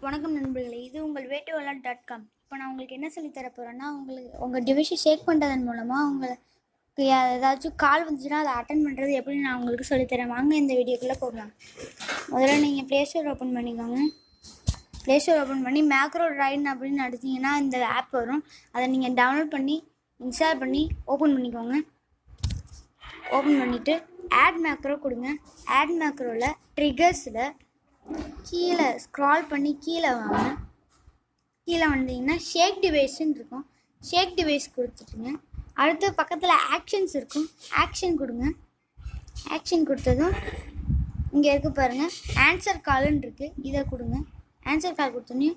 வணக்கம் நண்பர்களே, இது உங்கள் way2learn.com. இப்போ நான் உங்களுக்கு என்ன சொல்லி தர போகிறேன்னா, உங்கள் டிவைஸை ஷேக் பண்ணுறதன் மூலமாக உங்களுக்கு ஏதாச்சும் கால் வந்துச்சுன்னா அதை அட்டன் பண்ணுறது எப்படி நான் உங்களுக்கு சொல்லித்தரேன். வாங்க இந்த வீடியோக்குள்ளே போகலாம். முதல்ல நீங்கள் ப்ளே ஸ்டோர் ஓப்பன் பண்ணிக்கோங்க. ப்ளே ஸ்டோர் ஓப்பன் பண்ணி மேக்ரோ ட்ராய்ன் அப்படின்னு அடிச்சிங்கன்னா இந்த ஆப் வரும். அதை நீங்கள் டவுன்லோட் பண்ணி இன்ஸ்டால் பண்ணி ஓப்பன் பண்ணிக்கோங்க. ஓப்பன் பண்ணிவிட்டு ஆட் மேக்ரோ கொடுங்க. ஆட் மேக்ரோவில் ட்ரிகர்ஸில் கீழே ஸ்க்ரால் பண்ணி கீழே வாங்க. கீழே வந்தீங்கன்னா ஷேக் டிவைஸ்ன்னு இருக்கும். ஷேக் டிவைஸ் கொடுத்துட்டுங்க. அடுத்து பக்கத்தில் ஆக்ஷன்ஸ் இருக்கும். ஆக்ஷன் கொடுங்க. ஆக்ஷன் கொடுத்ததும் இங்கே இருக்கு பாருங்கள், ஆன்சர் கால்னு இருக்குது. இதை கொடுங்க. ஆன்சர் கால் கொடுத்தோன்னே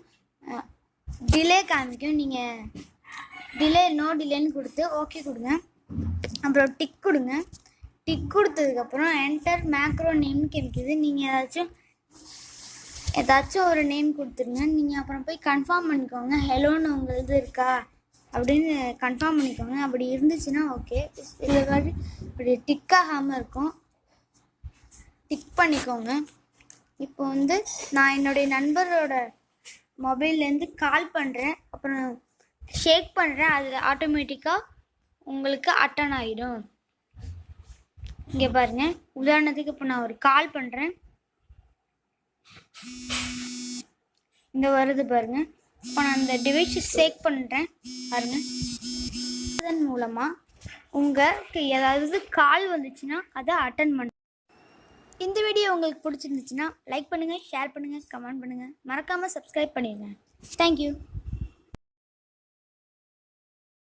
டிலே காமிக்கும். நீங்கள் நோ டிலேன்னு கொடுத்து ஓகே கொடுங்க. அப்புறம் டிக் கொடுங்க. டிக் கொடுத்ததுக்கப்புறம் என்டர் மேக்ரோ நேம்னு கேட்குது. நீங்கள் ஏதாச்சும் ஒரு நேம் கொடுத்துருங்க. நீங்கள் அப்புறம் போய் கன்ஃபார்ம் பண்ணிக்கோங்க. ஹெலோன்னு உங்கள் இது இருக்கா அப்படின்னு கன்ஃபார்ம் பண்ணிக்கோங்க. அப்படி இருந்துச்சுன்னா ஓகே. இல்லை இப்படி டிக் ஆகாமல் இருக்கும், டிக் பண்ணிக்கோங்க. இப்போ நான் என்னுடைய நண்பரோட மொபைல்லேருந்து கால் பண்ணுறேன், அப்புறம் ஷேக் பண்ணுறேன். அதில் ஆட்டோமேட்டிக்காக உங்களுக்கு அட்டன் ஆகிடும். இங்கே பாருங்கள், உதாரணத்துக்கு இப்போ நான் ஒரு கால் பண்ணுறேன், இங்கே வருது பாருங்க. இப்போ நான் அந்த டிவைஸை ஷேக் பண்ணுறேன் பாருங்க. அதன் மூலமாக உங்களுக்கு ஏதாவது கால் வந்துச்சுன்னா அதை அட்டன் பண்ண. இந்த வீடியோ உங்களுக்கு பிடிச்சிருந்துச்சுன்னா லைக் பண்ணுங்கள், ஷேர் பண்ணுங்கள், கமெண்ட் பண்ணுங்கள். மறக்காமல் சப்ஸ்கிரைப் பண்ணிடுங்க. தேங்க்யூ.